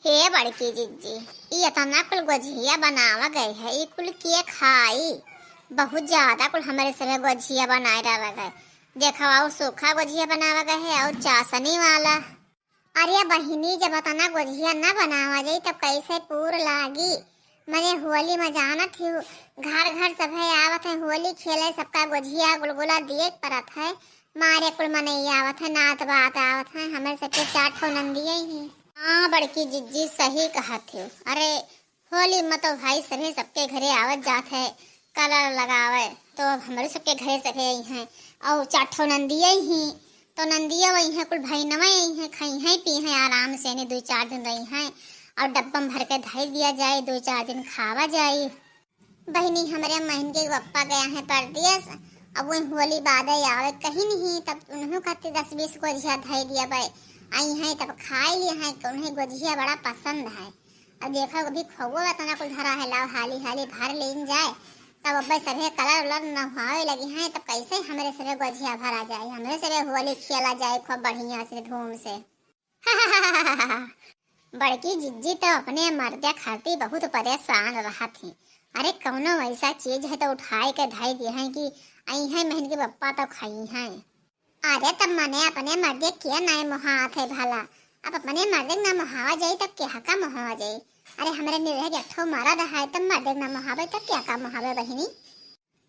हे बड़की जिज्जी, ये तना कुल गोझिया बनावा गई है। ये कुल के खाई बहुत ज्यादा कुल हमारे समय गोझिया बनाए रहा गए। देखा आओ सूखा गोझिया बनावा गए है और चाशनी वाला। अरे बहिनी जब तना गोझिया न बनावा जाई तब कैसे पूर लागी। मने होली में जाना थी घर घर सब है आवत है होली खेले सबका गोझिया गुलगुला दिए परत है मारे कुल मने आवत है नात बात आवत है हमारे सबके चार ठो नंदिये ही। हाँ बड़की जिज्जी सही कहा थे। अरे होली में तो भाई सभी सबके घरे आवत जात है कलर लगावे तो हमारे सबके घरे सभी आई हैं और चाठो नंदिये ही तो नंदिया वही है कुल भाई नवा आई हैं खाई हैं पी हैं आराम से ने 2-4 दिन रही हैं और डब्बा में भर के धाई दिया जाए 2-4 दिन खावा जाए। बहनी हमारे महन के पप्पा गया है परदेश अब वही होली बाद आवे कहीं नहीं तब उन्होंने कहते 10-20 को धाई दिया भाई आई हैं तब खाए लिए हैं तो उन्हें गोझिया बड़ा पसंद है। अब देखो अभी खोगो तना कुछ धरा है लाओ हाली हाली भर लेन जाए तब अब सभी कलर उलर नहावे लगी हैं तब कैसे हमारे सभी गोझिया भरा जाए हमारे सभी होली खेला जाए खूब बढ़िया से धूम से। बड़की जिज्जी तो अपने मर्दे खाती बहुत परेशान रहा थी। अरे कौनो ऐसा चीज है तो उठाए के धाई दिए हैं कि आई है महन के पप्पा तो खाई हैं। अरे तब मने अपने मर्दे किया नए मुहात है भला अब अपने मर्दे ना मुहावा जाए तब क्या का मुहावा जाए। अरे हमारे निर्णय जट्ठो मारा रहा है तब मर्दे ना मुहावे तब क्या का मुहावे बहिनी।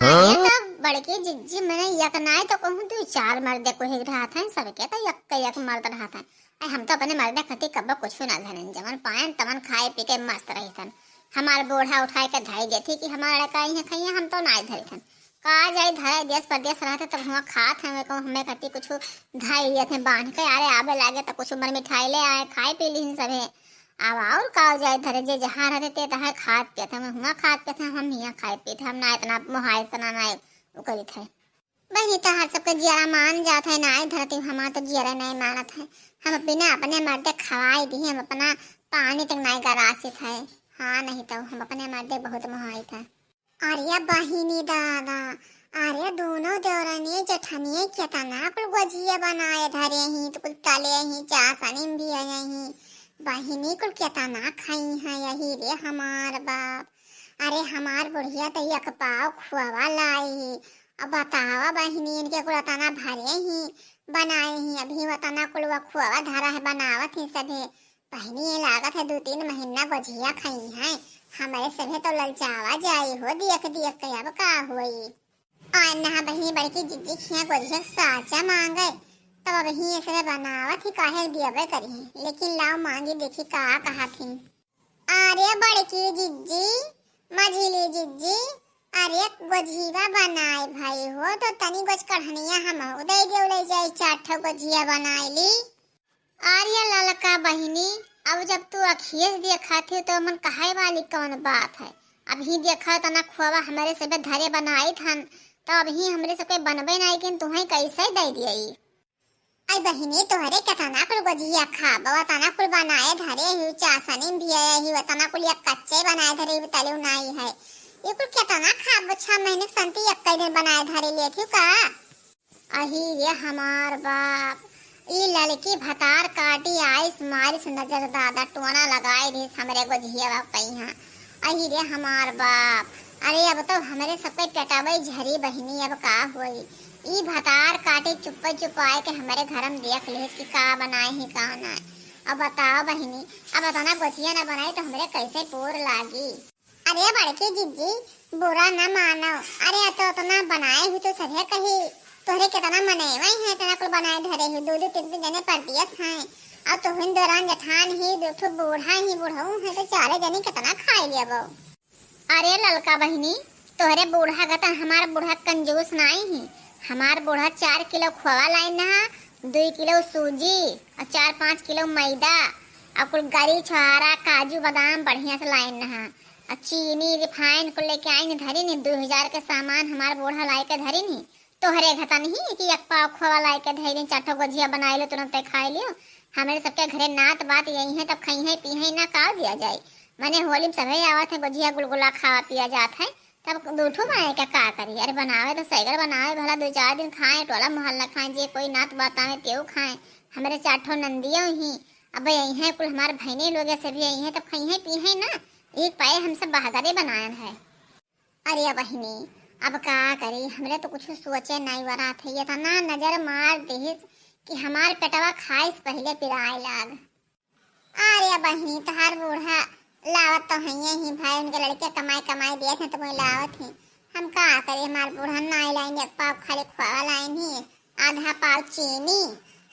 अरे तब बड़के जिज्जी मैंने यक नाय तो कहूँ 2-4 मर्दे को ही रहा था सबके तो यक मर्द रहा था। हम तो अपने मर्दे खती कब्बा कुछ ना धरन जमन पायन तमन खाए पी के मस्त रही थन। हमारे बूढ़ा उठाए के धाई देती कि हमारे काई है खाइए हम तो ना धरी थन कहा जाए धरे देश परदेश रहते तब हुआ खात हैं को हमें कहती कुछ धाई लिए थे बांध के अरे आबे लागे तो कुछ उम्र मिठाई ले आए खाए पी ली सभी अब और कहा जाए धरे जे जहाँ रहते ते तहाँ खाद पे थे हुआ खाद पे थे हम यहाँ खाए पी थे हम ना इतना मुहाय इतना ना उकरी थे। बहनी तो हर सबके जियारा मान जात है ना धरती हमारा तो जियारा नहीं मानत है हम बिना अपने मर्दे खवाई दी हम अपना पानी तक नहीं गरासित है। हाँ नहीं तो हम अपने मर्दे बहुत मुहाई था। अरे बहिनी दादा अरे दोनों देवरानी जेठानी क्या तना कुल गोझिया बनाए धरे ही तो कुल तले ही चाशनी भी यही बहिनी कुल क्या तना खाई है यही रे हमार बाप। अरे हमार बुढ़िया तो एक पाव खुआवा लाई अब बतावा बहिनी इनके कुल तना भरे ही बनाए ही अभी वो तना कुल खुआवा धरा है बनावत ही सभी बहिनी ये लागत है 2-3 महीना गोझिया खाई है हमारे सभी तो ललचावा जाए हो देख के अब का होई। ना बही बड़की जिज्जी खिया गोझिया साचा मांगे तब अब ही ऐसे बनावत ही काहे दियबे करी लेकिन लाओ मांगी देखी का कहा थी। अरे बड़की जिज्जी मझिली जिज्जी अरे गोझिया बनाए भाई हो तो तनी गोझ कढ़निया हम उदय देवले जाए 4 गोझिया बनाए ली। अरे ललका बहिनी अब जब तू अखियस देखा थी तो मन कहे वाली कौन बात है अभी देखा तना खुआवा हमारे सब धरे बनाई थन तो अभी हमरे सबके बनबे नहीं कि तुम्हें कैसे दे दिए। आई बहिनी तोहरे कतना कुल गोझिया खा बवा तना कुल बनाए धरे ही चाशनी भी है ही वतना कुल या कच्चे बनाए धरे तले नहीं है ये कुल कतना खा 6 महीने संती एक दिन बनाए धरे ले थी का। अही ये हमार बाप ई लड़की भतार काटी आइस मारिस नजर दादा टोना लगाए दी हमरे गोझिया पहिया अही रे हमार बाप। अरे अब तो हमारे सबके टटावे झरी बहिनी अब का होई ई भतार काटे चुप आए के हमारे घर में देख ले कि का बनाए ही का ना। अब बताओ बहिनी अब बताना गोझिया ना बनाए तो हमारे कैसे पूर लागी। अरे बड़के जिज्जी बुरा न मानो अरे तो ना बनाए हुई तो सहे कही तोहरे कितना मनेवा है तना कुल बनाए धरे ही 2-3 जने परदियस हैं अब तो हिंद दौरान जठान ही 2 बूढ़ा ही बुढ़ऊ है तो 4 जने कितना खाए लिया वो। अरे ललका बहिनी तोहरे बूढ़ा का तो हमारा बूढ़ा कंजूस नहीं ही हमार बूढ़ा 4 किलो खोवा लाई ना 2 किलो सूजी और 4-5 किलो मैदा और कुल गरी छुहारा काजू बादाम बढ़िया से लाई ना और चीनी रिफाइन को लेके आई धरी नहीं 2000 के सामान हमार बूढ़ा लाई के धरी नहीं तोहरे घटा नहीं कि एक पाव खोवा लाई के धैर्य 4 गोझिया बनाए लो तुरंत खाए लियो हमारे सबके घरे नात बात यही है तब खाई है पी है ना का दिया जाए मैंने होली में सभी आवत है गोझिया गुलगुला खावा पिया जात है तब 2 बनाए का करी अरे बनावे तो सैगर बनावे भला 2-4 दिन खाए टोला मोहल्ला खाए जे कोई नात बात आवे तेऊ खाए हमारे 4 नंदियों ही अब यही है कुल हमारे बहने लोग सभी यही है, तब खाई है पी है ना, एक पाए हम सब बहादुरी बनायन है। अरे बहिनी अब का करी, हमरे तो कुछ सोचे नहीं वरा थे, ये तना नजर मार देहिस कि हमार पेटवा खाइस पहले पिराए लाग। अरे बहिनी तहार बूढ़ा लावत तो है ही भाई, उनके लड़के कमाई कमाई दिए थे तो वही लावत ही, हम का करे, हमार बूढ़ा ना लाइन एक पाव खाली खुआ लाइन ही, आधा पाव चीनी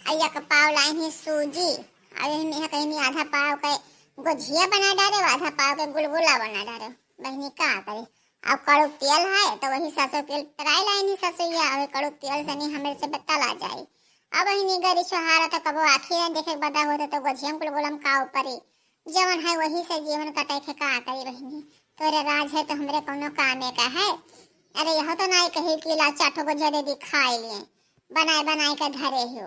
और एक पाव लाइन ही सूजी, अरे मैं कहीं आधा पाव के गुझिया बना डाले, आधा पाव के गुलगुला बना डाले। बहनी का करे, अब कड़ू तेल है तो वही 700 तेल टराई लाइन ही ससुइया, अब कड़ू तेल से नहीं हमें से बत्ता ला जाए। अब बहनी गरी छोहारा तो कबो आखिर देखे बदा होते तो गुझियम गुलगुलम का ऊपर जवन है वही से जीवन कटे के का करी बहनी, तोरे राज है तो हमरे कोनो कामे का है। अरे यह तो नहीं कही कि ला चाठो गुझिया दे दी खाए लिए, बनाए बनाए के धरे हो।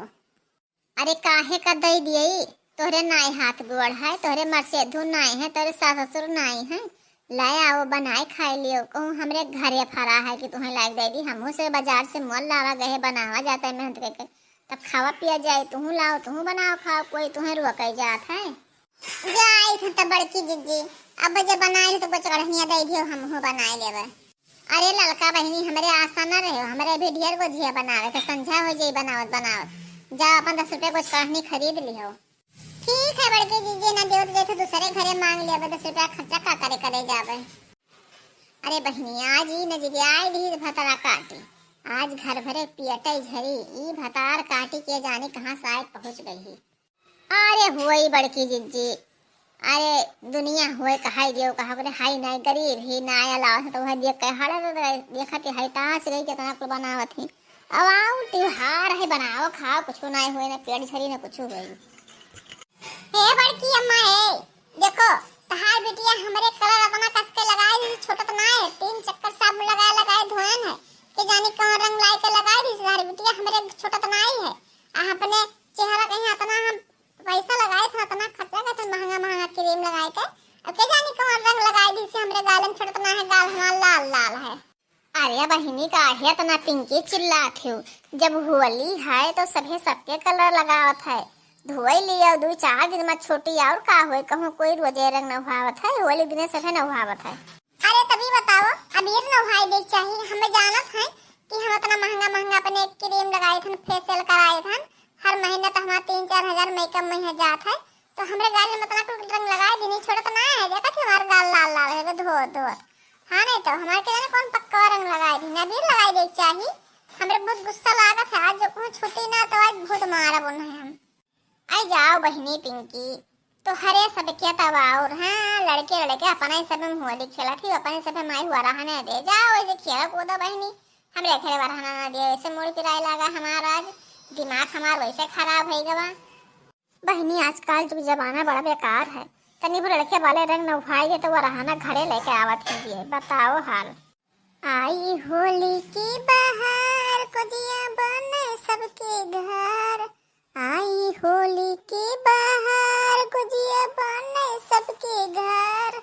अरे काहे का दे दिए, तोरे नाई हाथ गोड़ है, तोरे मरसेधु नाई है, तोरे सास ससुर नाई है, लाया वो बनाए खाए लियो, कहूँ हमरे घरे फरा है कि तुम्हें लायक दे दी, हमहू से बाजार से मोल लावा गए बनावा जाता है मेहनत करके, तब खावा पिया जाए, तुहू लाओ तुहू बनाओ खाओ, कोई तुम्हें रुआ जात है। जाई थे तब बड़की जिज्जी, अब जब बनाए तो कुछ कढ़निया दे दियो हमहू बनाए लेवे। अरे ललका बहनी हमरे आशा न रहे, हमरे भी ढेर गुझिया बनावे के संझा हो जाई बनावत बनावत, जा अपन 10 रुपए कुछ कढ़नी खरीद लियो। ठीक है बड़की जीजी, ना देव तो दूसरे घरे मांग लिया, 10 रुपया खर्चा का करे जावे। अरे बहनी आज ही न जीजी आई ढीर भतरा काटी, आज घर भरे पियटे झरी, ई भतार काटी के जाने कहाँ शायद पहुँच गई। अरे हुई बड़की जिज्जी, अरे दुनिया हुए कहाई दियो कहा करे, हाई नहीं गरीब ही ना आया लाओ तो वह देख के हड़ा देखा ते हाई तास गई के तना कुल बनावत ही, अब आओ त्योहार है बनाओ खाओ, कुछ नहीं हुए ना पेट झरी ना कुछ हुई। हे बड़की अम्मा है, देखो तहार बिटिया हमरे कलर अपना कस के लगाए दी, छोटा तो ना है, 3 चक्कर साबुन लगाए धोयन है कि जानी कौन रंग लाई के लगाए दी, तहार बिटिया हमरे छोटा तो ना है, आ अपने चेहरा कहीं इतना हम पैसा लगाए था, इतना खर्चा का महंगा महंगा क्रीम लगाए थे, अब के जानी कौन रंग लगाए दी से हमरे गाल में छोटा तो ना है, गाल हमारा लाल लाल है। अरे बहिनी का है तना पिंकी चिल्लात हो, जब होली है तो सभी सबके कलर लगावत है, धोई लिया 2-4 दिन में छोटी और का होए, कहूँ कोई रोजे रंग नहावत है, होली दिन सफे नहावत है। अरे तभी बताओ अबीर नहाए देख चाहिए, हमें जानत है कि हम इतना महंगा महंगा अपने क्रीम लगाए थे, फेशियल कराए थे, हर महीने तो हमारा 3-4 हजार मेकअप में जात है, तो हमरे गाल में इतना रंग लगाए दी, नहीं छोड़ा तो ना है, देखा थी हमारा गाल लाल लाल है धो हाँ, नहीं तो हमारे के जाने कौन पक्का रंग लगाए दी, अबीर लगाए देख चाहिए। हमरे बहुत गुस्सा लागत है, आज जो कहूँ छुट्टी ना तो आज बहुत मारा बोल है हम। आई जाओ बहनी पिंकी, तो हरे सब क्या तब और हाँ लड़के अपना ही सब होली खेला थी, अपने सब माई हुआ रहने दे, जाओ ऐसे खेला कूदा बहनी, हमरे खेले रहना ना दे, ऐसे मोड़ पिराए लगा हमारा, आज दिमाग हमारा वैसे खराब है गवा। बहनी आजकल जो जमाना बड़ा बेकार है, तनी वो लड़के वाले रंग नहाए तो वो रहना घरे लेके आवत है, बताओ हाल। आई होली की बहार गुजिया बने सबके घर, आई होली की बहार गुजिया बने सबके घर,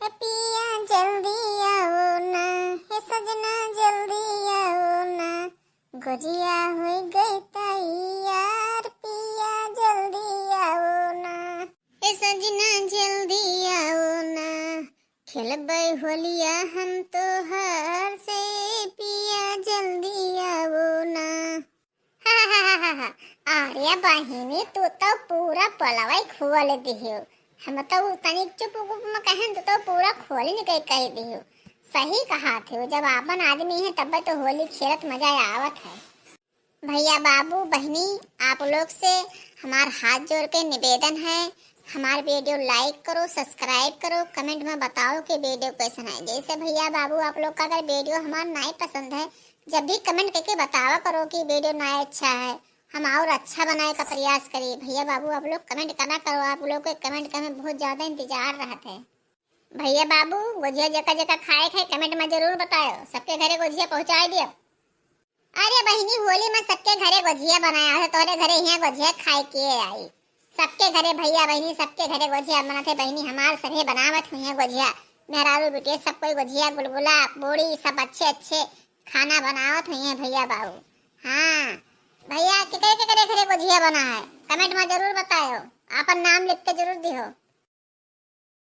पिया जल्दी आओ ना, हे सजना जल्दी आओ ना, गुजिया हो गई तैयार, पिया जल्दी आओ ना, हे सजना जल्दी आओ ना, खेलबै होलिया हम तो हर से, पिया जल्दी आओ ना। अरे बहिनी तू तो पूरा पलवाई खोल दियो, हम तो तनी चुप में कहन तो पूरा खोल नहीं कह दियो, सही कहा थे, जब आपन आदमी है तब तो होली खेलत मजा आवत है। भैया बाबू बहनी आप लोग से हमार हाथ जोड़ के निवेदन है, हमारे वीडियो लाइक करो, सब्सक्राइब करो, कमेंट में बताओ कि वीडियो कैसा है। जैसे भैया बाबू आप लोग का अगर वीडियो हमारा नहीं पसंद है, जब भी कमेंट करके बतावा करो कि वीडियो नहीं अच्छा है, हम और अच्छा बनाने का प्रयास करिए। भैया बाबू आप लोग कमेंट करना करो, आप लोग के कमेंट का हमें बहुत ज़्यादा इंतजार रहते हैं। भैया बाबू गुजिया जगह जगह खाए कमेंट में जरूर बताओ, सबके घरे गुजिया पहुँचा दियो। अरे बहनी होली में सबके घरे गुजिया बनाया है, तोरे घरे यहाँ गुजिया खाए के आई, सबके घरे भैया बहनी सबके घरे गुजिया बनाते, बहनी हमारे सभी बनावत हुई है गुजिया, मेहरारू बेटे सब कोई गुजिया गुलगुला पूड़ी सब अच्छे अच्छे खाना बनावत हुई है भैया बाबू। हाँ भैया केकरे केकरे घरे गुजिया बना है, कमेंट में जरूर बताओ, आपन नाम लिख के जरूर दियो।